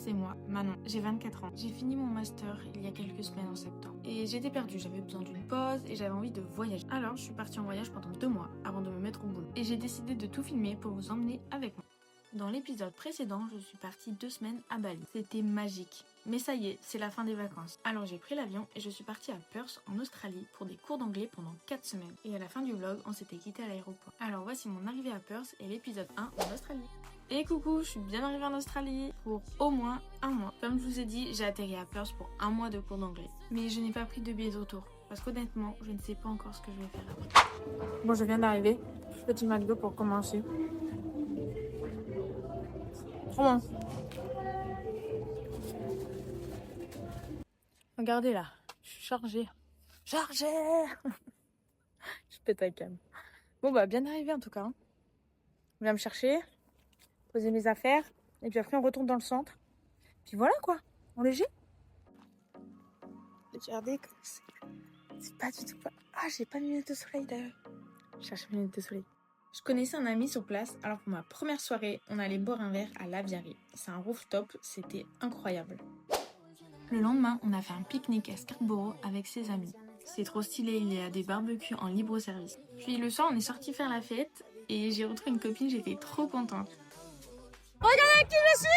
c'est moi, Manon. J'ai 24 ans. J'ai fini mon master il y a quelques semaines en septembre. Et j'étais perdue, j'avais besoin d'une pause et j'avais envie de voyager. Alors je suis partie en voyage pendant 2 mois avant de me mettre au boulot. Et j'ai décidé de tout filmer pour vous emmener avec moi. Dans l'épisode précédent, je suis partie 2 semaines à Bali. C'était magique. Mais ça y est, c'est la fin des vacances. Alors j'ai pris l'avion et je suis partie à Perth en Australie pour des cours d'anglais pendant 4 semaines. Et à la fin du vlog, on s'était quitté à l'aéroport. Alors voici mon arrivée à Perth et l'épisode 1 en Australie. Et coucou, je suis bien arrivée en Australie pour au moins 1 mois. Comme je vous ai dit, j'ai atterri à Perth pour 1 mois de cours d'anglais. Mais je n'ai pas pris de billets de retour. Parce qu'honnêtement, je ne sais pas encore ce que je vais faire après. Bon, je viens d'arriver. Petit McDo pour commencer. Trop bon. Regardez là, je suis chargée. Chargée. Je pète à câble. Bon bah bien arrivé en tout cas. On vient me chercher, poser mes affaires, et puis après on retourne dans le centre. Puis voilà quoi, en léger. Regardez comme c'est pas du tout pas... Ah, j'ai pas de lunettes de soleil d'ailleurs. Je cherche mes lunettes de soleil. Je connaissais un ami sur place, alors pour ma première soirée, on allait boire un verre à l'Aviary. C'est un rooftop, c'était incroyable. Le lendemain, on a fait un pique-nique à Scarborough avec ses amis. C'est trop stylé, il y a des barbecues en libre service. Puis le soir, on est sorti faire la fête et j'ai retrouvé une copine, j'étais trop contente. Regardez qui je suis!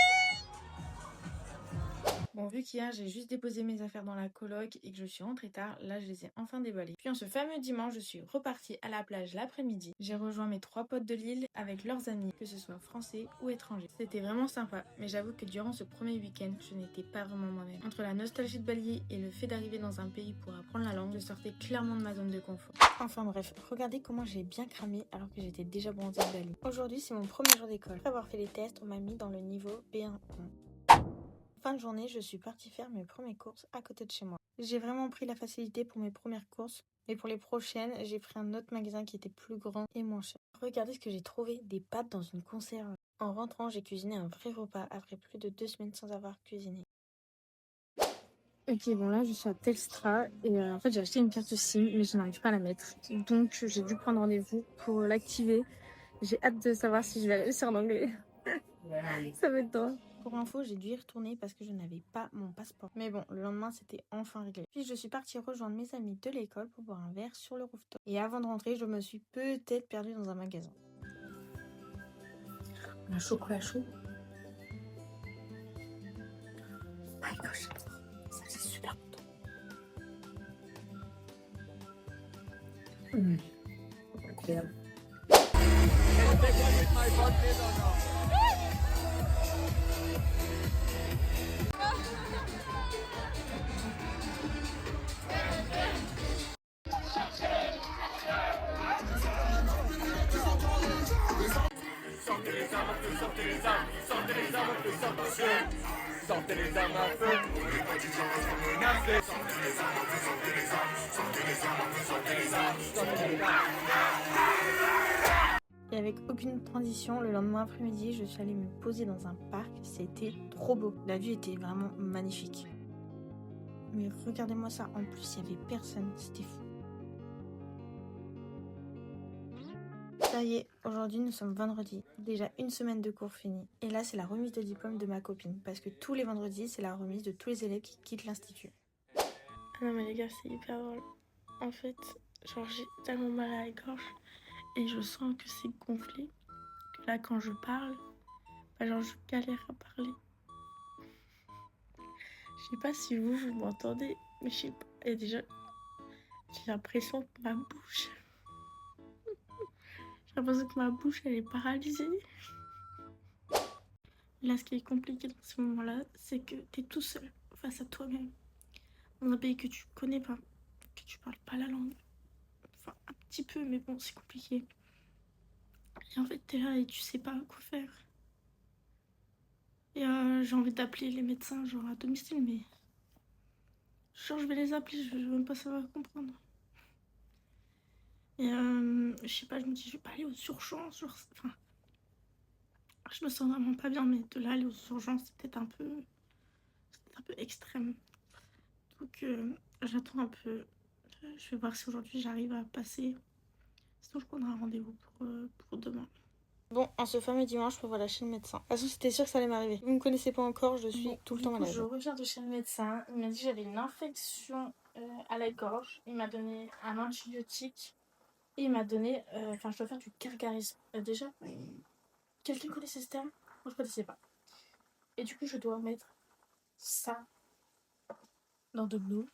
Bon, vu qu'hier j'ai juste déposé mes affaires dans la coloc et que je suis rentrée tard, là je les ai enfin déballées. Puis en ce fameux dimanche, je suis repartie à la plage l'après-midi. J'ai rejoint mes 3 potes de Lille avec leurs amis, que ce soit français ou étrangers. C'était vraiment sympa, mais j'avoue que durant ce premier week-end, je n'étais pas vraiment moi-même. Entre la nostalgie de Bali et le fait d'arriver dans un pays pour apprendre la langue, je sortais clairement de ma zone de confort. Enfin bref, regardez comment j'ai bien cramé alors que j'étais déjà bronzée de Bali. Aujourd'hui, c'est mon premier jour d'école. Après avoir fait les tests, on m'a mis dans le niveau B1. Fin de journée, je suis partie faire mes premières courses à côté de chez moi. J'ai vraiment pris la facilité pour mes premières courses, mais pour les prochaines, j'ai pris un autre magasin qui était plus grand et moins cher. Regardez ce que j'ai trouvé, des pâtes dans une conserve. En rentrant, j'ai cuisiné un vrai repas après plus de 2 semaines sans avoir cuisiné. Ok, bon là je suis à Telstra et en fait j'ai acheté une carte SIM mais je n'arrive pas à la mettre. Donc j'ai dû prendre rendez-vous pour l'activer. J'ai hâte de savoir si je vais réussir en anglais. Ça va être drôle. Pour info, j'ai dû y retourner parce que je n'avais pas mon passeport. Mais bon, le lendemain, c'était enfin réglé. Puis je suis partie rejoindre mes amis de l'école pour boire un verre sur le rooftop. Et avant de rentrer, je me suis peut-être perdue dans un magasin. Un chocolat chaud. My gosh, ça c'est super bon. Incroyable. Sortez les armes à feu. Et avec aucune transition, le lendemain après-midi, je suis allée me poser dans un parc. C'était trop beau. La vue était vraiment magnifique. Mais regardez-moi ça, en plus il y avait personne, c'était fou. Ça y est, aujourd'hui nous sommes vendredi, déjà 1 semaine de cours finie. Et là c'est la remise de diplôme de ma copine, parce que tous les vendredis c'est la remise de tous les élèves qui quittent l'institut. Ah non mais les gars c'est hyper drôle. En fait, genre j'ai tellement mal à la gorge et je sens que c'est gonflé. Que là quand je parle, bah genre je galère à parler. Je sais pas si vous m'entendez, mais je sais pas. Et déjà, j'ai l'impression que ma bouche... J'ai l'impression que ma bouche, elle est paralysée. Là, ce qui est compliqué dans ce moment-là, c'est que t'es tout seul face à toi-même. Dans un pays que tu connais pas, que tu parles pas la langue. Enfin, un petit peu, mais bon, c'est compliqué. Et en fait, t'es là et tu sais pas quoi faire. Et j'ai envie d'appeler les médecins, genre à domicile, mais... Genre, je vais les appeler, je vais même pas savoir comprendre. Et je sais pas, je me dis, je vais pas aller aux urgences, genre... Enfin... Je me sens vraiment pas bien, mais de là aller aux urgences, c'est peut-être un peu extrême. Donc j'attends un peu. Je vais voir si aujourd'hui j'arrive à passer. Sinon je prendrai un rendez-vous pour demain. Bon, en ce fameux dimanche, je prévois chez le médecin. De toute façon, c'était sûr que ça allait m'arriver. Vous me connaissez pas encore, je suis tout le temps malade. Je reviens de chez le médecin. Il m'a dit que j'avais une infection à la gorge. Il m'a donné un antibiotique. Et il m'a donné... Enfin, je dois faire du gargarisme. Déjà, quelqu'un connaissait ce terme? Moi, je connaissais pas. Et du coup, je dois mettre ça dans de l'eau.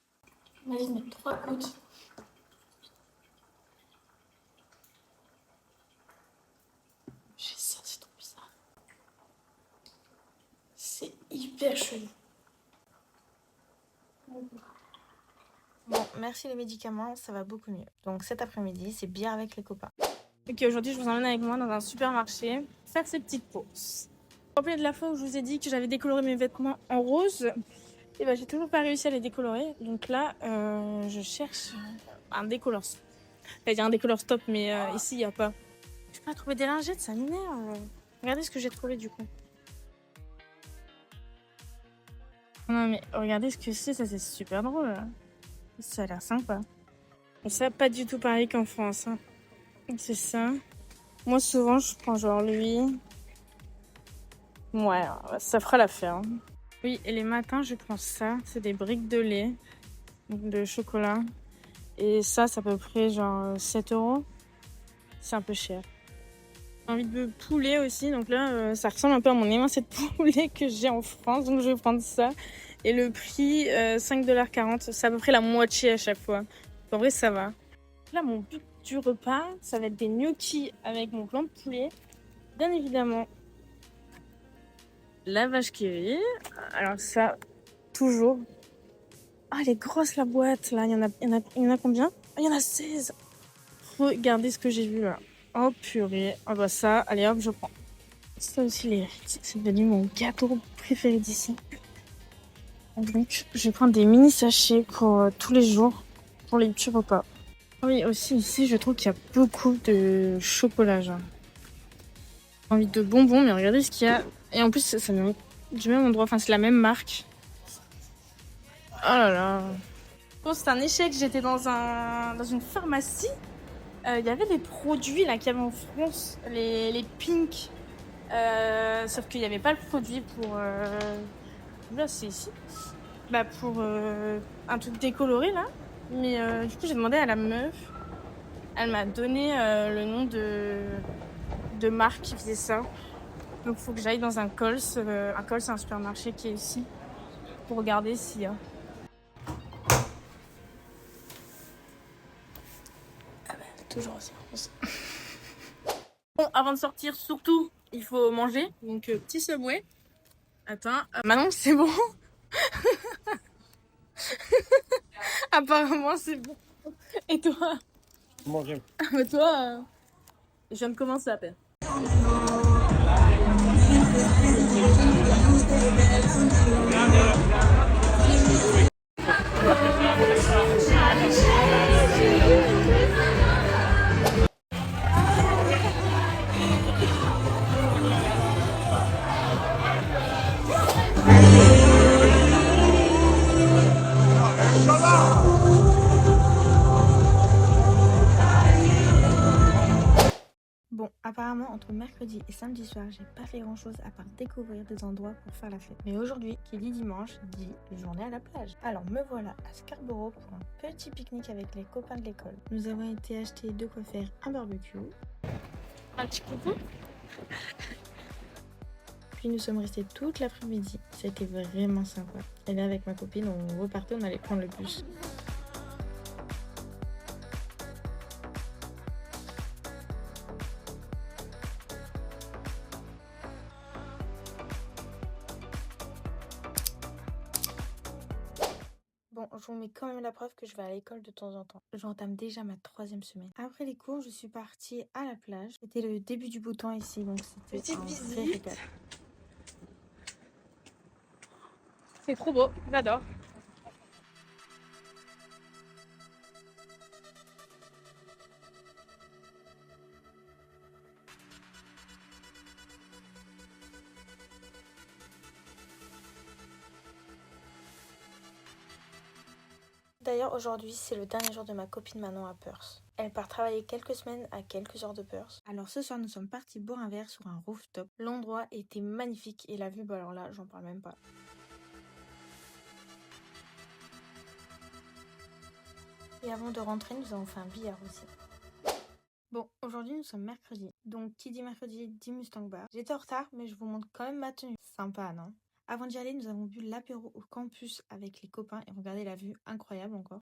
Il m'a dit de mettre 3 gouttes. J'ai ça, c'est trop bizarre. C'est hyper chelou. Bon, merci les médicaments, ça va beaucoup mieux. Donc cet après-midi, c'est bière avec les copains. Ok, aujourd'hui, je vous emmène avec moi dans un supermarché faire ces petites courses. Vous vous rappelez de la fois où je vous ai dit que j'avais décoloré mes vêtements en rose? Et ben, j'ai toujours pas réussi à les décolorer. Donc là, je cherche un décolore. J'allais dire un décolore stop, mais ici, il n'y a pas. Je peux pas trouver des lingettes, ça m'énerve. Regardez ce que j'ai trouvé du coup. Non mais regardez ce que c'est, ça c'est super drôle. Ça a l'air sympa. Et ça, pas du tout pareil qu'en France. Hein. C'est ça. Moi, souvent, je prends genre lui. Ouais, ça fera l'affaire. Hein. Oui, et les matins, je prends ça. C'est des briques de lait, de chocolat. Et ça, c'est à peu près genre 7 €. C'est un peu cher. J'ai envie de poulet aussi. Donc là, ça ressemble un peu à mon émincé de poulet que j'ai en France. Donc je vais prendre ça. Et le prix, 5,40 $. C'est à peu près la moitié à chaque fois. En vrai, ça va. Là, mon but du repas, ça va être des gnocchis avec mon blanc de poulet. Bien évidemment, la vache qui rit. Alors ça, toujours. Ah, elle est grosse la boîte, là. Il y en a combien? Ah, il y en a 16. Regardez ce que j'ai vu, là. Oh, purée. Ah bah ça, allez hop, je prends. Ça aussi, les Ritz, c'est devenu mon gâteau préféré d'ici. Donc, je vais prendre des mini sachets pour tous les jours, pour les petits repas. Oui, aussi ici, je trouve qu'il y a beaucoup de chocolat, genre. J'ai envie de bonbons, mais regardez ce qu'il y a. Et en plus, ça me du même endroit, enfin, c'est la même marque. Oh là là. Bon, c'est un échec, j'étais dans une pharmacie. Il y avait des produits là qu'il y avait en France, les Pink. Sauf qu'il n'y avait pas le produit pour... Là, c'est ici. Bah, pour un truc décoloré là. Mais du coup, j'ai demandé à la meuf. Elle m'a donné le nom de marque qui faisait ça. Donc, il faut que j'aille dans un Coles. Un Coles, c'est un supermarché qui est ici. Pour regarder s'il y a. Ah bah, toujours aussi rose. Bon, avant de sortir, surtout, il faut manger. Donc, petit Subway. Attends. Manon, c'est bon? Apparemment, c'est bon. Et toi? Manger. Mais toi, je viens de commencer à peine. Bon, apparemment, entre mercredi et samedi soir, j'ai pas fait grand chose à part découvrir des endroits pour faire la fête. Mais aujourd'hui, qui dit dimanche, dit journée à la plage. Alors me voilà à Scarborough pour un petit pique-nique avec les copains de l'école. Nous avons été acheter de quoi faire un barbecue. Un petit coucou. Puis nous sommes restés toute l'après-midi. C'était vraiment sympa. Et là, avec ma copine, on repartait, on allait prendre le bus. Bon, je vous mets quand même la preuve que je vais à l'école de temps en temps. J'entame déjà ma 3e semaine. Après les cours, je suis partie à la plage. C'était le début du beau temps ici, donc c'était un vrai régal. C'est trop beau, j'adore. D'ailleurs, aujourd'hui, c'est le dernier jour de ma copine Manon à Perth. Elle part travailler quelques semaines à quelques heures de Perth. Alors ce soir, nous sommes partis boire un verre sur un rooftop. L'endroit était magnifique et la vue, bah alors là, j'en parle même pas. Et avant de rentrer, nous avons fait un billard aussi. Bon, aujourd'hui nous sommes mercredi. Donc qui dit mercredi dit Mustang Bar. J'étais en retard, mais je vous montre quand même ma tenue. Sympa, non? Avant d'y aller, nous avons bu l'apéro au campus avec les copains et regardez la vue, incroyable encore.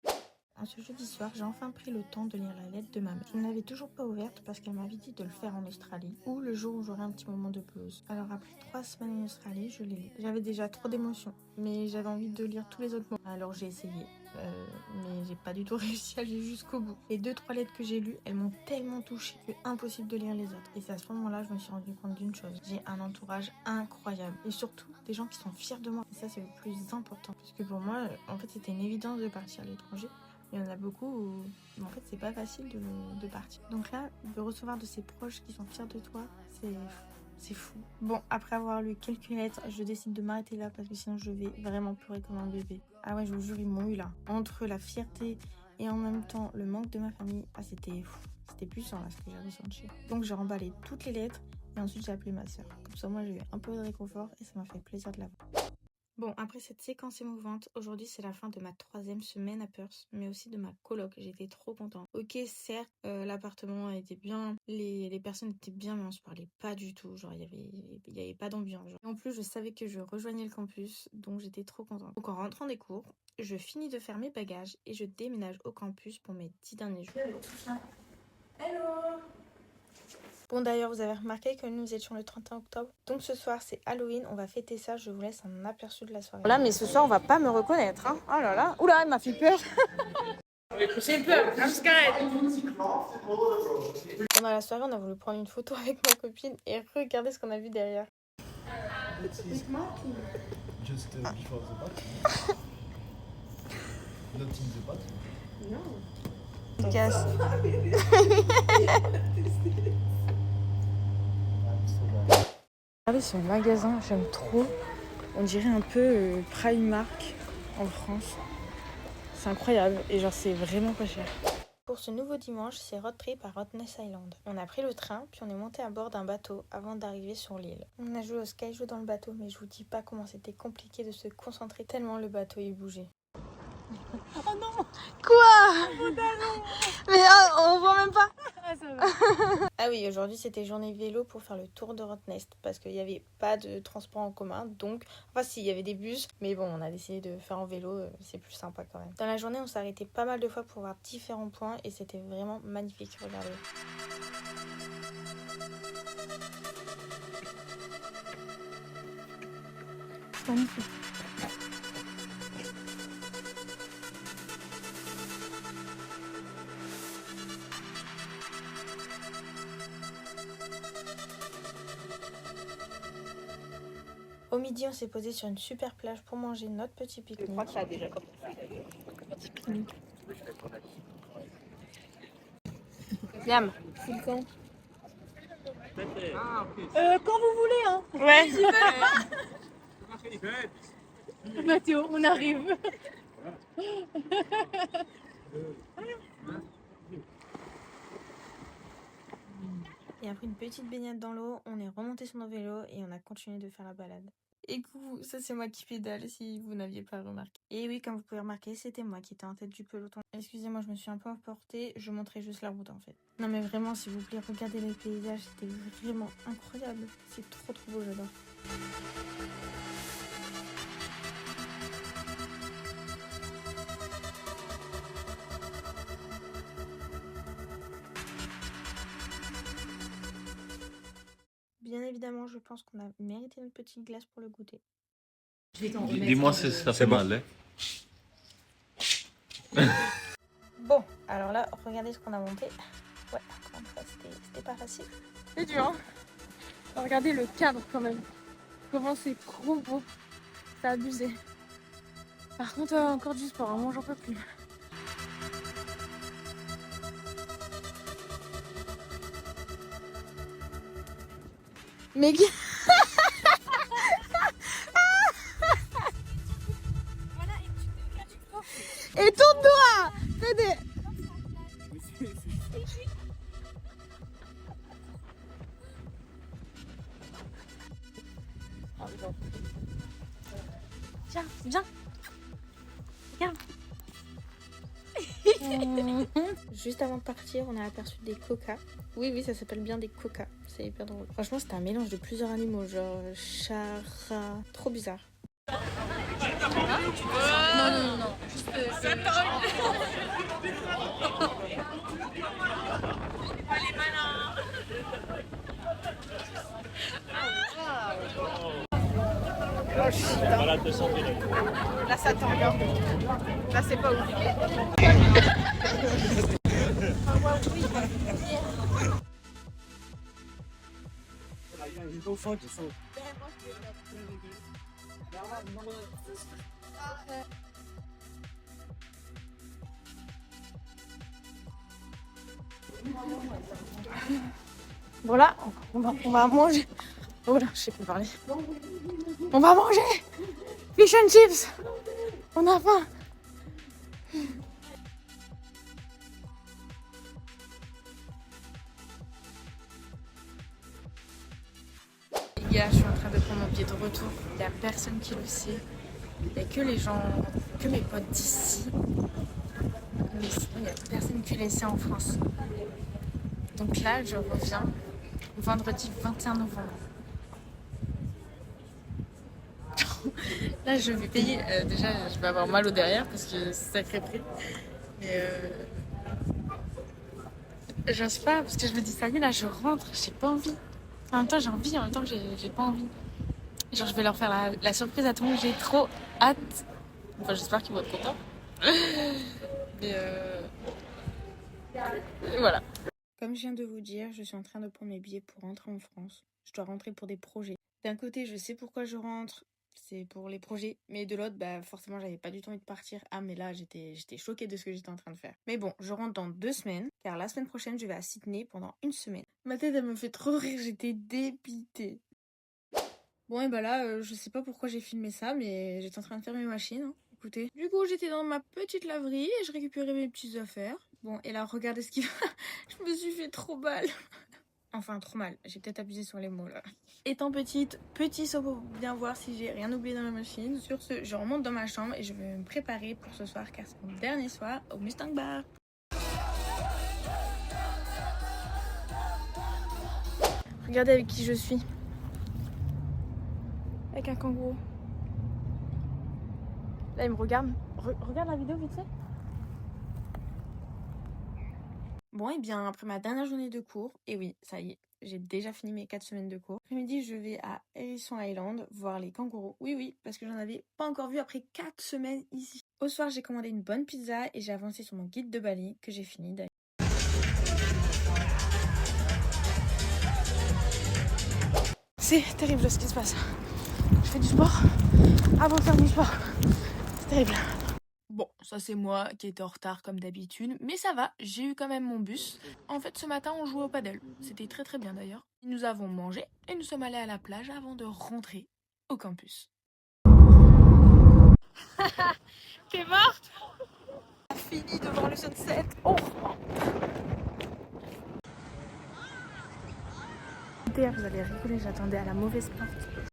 Ce jeudi soir, j'ai enfin pris le temps de lire la lettre de ma mère. Je ne l'avais toujours pas ouverte parce qu'elle m'avait dit de le faire en Australie ou le jour où j'aurai un petit moment de pause. Alors après 3 semaines en Australie, je l'ai lu. J'avais déjà trop d'émotions, mais j'avais envie de lire tous les autres mots. Alors j'ai essayé, mais j'ai pas du tout réussi à lire jusqu'au bout. Les 2-3 lettres que j'ai lues, elles m'ont tellement touchée que impossible de lire les autres. Et c'est à ce moment-là, je me suis rendu compte d'une chose. J'ai un entourage incroyable et surtout des gens qui sont fiers de moi. Et ça, c'est le plus important. Parce que pour moi, en fait, c'était une évidence de partir à l'étranger. Il y en a beaucoup où en fait c'est pas facile de partir. Donc là, de recevoir de ses proches qui sont fiers de toi, c'est fou. Bon, après avoir lu quelques lettres, je décide de m'arrêter là parce que sinon je vais vraiment pleurer comme un bébé. Ah ouais, je vous jure, ils m'ont eu là. Entre la fierté et en même temps le manque de ma famille, c'était puissant là ce que j'ai ressenti. Donc j'ai remballé toutes les lettres et ensuite j'ai appelé ma soeur. Comme ça moi j'ai eu un peu de réconfort et ça m'a fait plaisir de la voir. Bon, après cette séquence émouvante, aujourd'hui c'est la fin de ma 3e semaine à Perth, mais aussi de ma coloc. J'étais trop contente. Ok, certes, l'appartement était bien, les personnes étaient bien, mais on se parlait pas du tout. Genre, il y avait pas d'ambiance. Et en plus, je savais que je rejoignais le campus, donc j'étais trop contente. Donc en rentrant des cours, je finis de faire mes bagages et je déménage au campus pour mes 10 derniers jours. Hello! Bon, d'ailleurs, vous avez remarqué que nous étions le 31 octobre. Donc ce soir, c'est Halloween. On va fêter ça. Je vous laisse un aperçu de la soirée. Là, mais ce soir, on va pas me reconnaître. Hein. Oh là là. Oula, elle m'a fait peur. J'ai peur, I'm scared. Pendant la soirée, on a voulu prendre une photo avec ma copine et regardez ce qu'on a vu derrière. Just before the party. Not in the party. Tu casses. Regardez ce magasin, j'aime trop. On dirait un peu Primark en France. C'est incroyable et genre c'est vraiment pas cher. Pour ce nouveau dimanche, c'est road trip à Rottnest Island. On a pris le train, puis on est monté à bord d'un bateau avant d'arriver sur l'île. On a joué au Skyjo dans le bateau, mais je vous dis pas comment c'était compliqué de se concentrer tellement le bateau il bougeait. Oh non! Quoi? Oh non! Mais on voit même pas. Ah, ça va. Ah oui, aujourd'hui c'était journée vélo pour faire le tour de Rottnest parce qu'il n'y avait pas de transport en commun. Donc, enfin si, il y avait des bus, mais bon, on a décidé de faire en vélo, c'est plus sympa quand même. Dans la journée, on s'est arrêté pas mal de fois pour voir différents points et c'était vraiment magnifique, regardez. Magnifique. Au midi, on s'est posé sur une super plage pour manger notre petit pique-nique. Je crois que ça a déjà commencé. Petit pique-nique. Yam. C'est quand? Quand vous voulez, hein. Ouais. Mathéo, on arrive. Et après une petite baignade dans l'eau, on est remonté sur nos vélos et on a continué de faire la balade. Et coucou, ça c'est moi qui pédale si vous n'aviez pas remarqué. Et oui, comme vous pouvez remarquer, c'était moi qui étais en tête du peloton. Excusez-moi, je me suis un peu emportée, je montrais juste la route en fait. Non mais vraiment, s'il vous plaît, regardez les paysages, c'était vraiment incroyable. C'est trop beau, j'adore. Bien évidemment, je pense qu'on a mérité notre petite glace pour le goûter. Dis-moi si ça fait mal. Bon, alors là, regardez ce qu'on a monté. Ouais, encore une fois, c'était pas facile. C'est dur, hein. Regardez le cadre quand même. Comment c'est trop beau. C'est abusé. Par contre, encore du sport, hein. Moi j'en peux plus. Mais et tourne-toi. Viens. Regarde. Juste avant de partir, on a aperçu des coca. Oui, oui, ça s'appelle bien des coca. C'est hyper drôle. Franchement, c'était un mélange de plusieurs animaux, genre chat, rat. Trop bizarre. Non. Là, ça te regarde. Là, c'est pas ouf. Voilà, on va manger. Oh là, je sais plus parler. On va manger fish and chips. On a faim. Les gars, je suis en train de prendre mon billet de retour. Il n'y a personne qui le sait. Il n'y a que les gens, que mes potes d'ici. Mais sinon, il n'y a personne qui le sait en France. Donc là, je reviens vendredi 21 novembre. Là, je vais payer. Déjà, je vais avoir mal au derrière parce que c'est sacré prix. Mais j'ose pas parce que je me dis, ça y est, là, je rentre, j'ai pas envie. En même temps, j'ai envie, en même temps, j'ai pas envie. Genre, je vais leur faire la surprise à tout le monde, j'ai trop hâte. Enfin, j'espère qu'ils vont être contents. Mais voilà. Comme je viens de vous dire, je suis en train de prendre mes billets pour rentrer en France. Je dois rentrer pour des projets. D'un côté, je sais pourquoi je rentre. C'est pour les projets, mais de l'autre, bah forcément, j'avais pas du tout envie de partir. Ah, mais là, j'étais choquée de ce que j'étais en train de faire. Mais bon, je rentre dans 2 semaines, car la semaine prochaine, je vais à Sydney pendant 1 semaine. Ma tête, elle me fait trop rire, j'étais dépitée. Bon, et bah là, je sais pas pourquoi j'ai filmé ça, mais j'étais en train de faire mes machines, hein. Écoutez. Du coup, j'étais dans ma petite laverie et je récupérais mes petites affaires. Bon, et là, regardez ce qu'il va. Je me suis fait trop mal. Enfin, trop mal. J'ai peut-être abusé sur les mots, là. Étant petite, petit saut pour bien voir si j'ai rien oublié dans ma machine. Sur ce, je remonte dans ma chambre et je vais me préparer pour ce soir, car c'est mon dernier soir au Mustang Bar. Regardez avec qui je suis. Avec un kangourou. Là, il me regarde. Regarde la vidéo vite fait. Bon, et bien, après ma dernière journée de cours, et oui, ça y est, j'ai déjà fini mes 4 semaines de cours. Après-midi, je vais à Harrison Island voir les kangourous. Oui, parce que j'en avais pas encore vu après 4 semaines ici. Au soir, j'ai commandé une bonne pizza et j'ai avancé sur mon guide de Bali, que j'ai fini d'ailleurs. C'est terrible ce qui se passe. Je fais du sport avant de faire du sport. C'est terrible. Bon, ça c'est moi qui étais en retard comme d'habitude, mais ça va, j'ai eu quand même mon bus. En fait, ce matin, on jouait au paddle. C'était très très bien d'ailleurs. Nous avons mangé et nous sommes allés à la plage avant de rentrer au campus. T'es morte? On a fini devant le sunset. Oh! Vous allez rigoler, j'attendais à la mauvaise porte.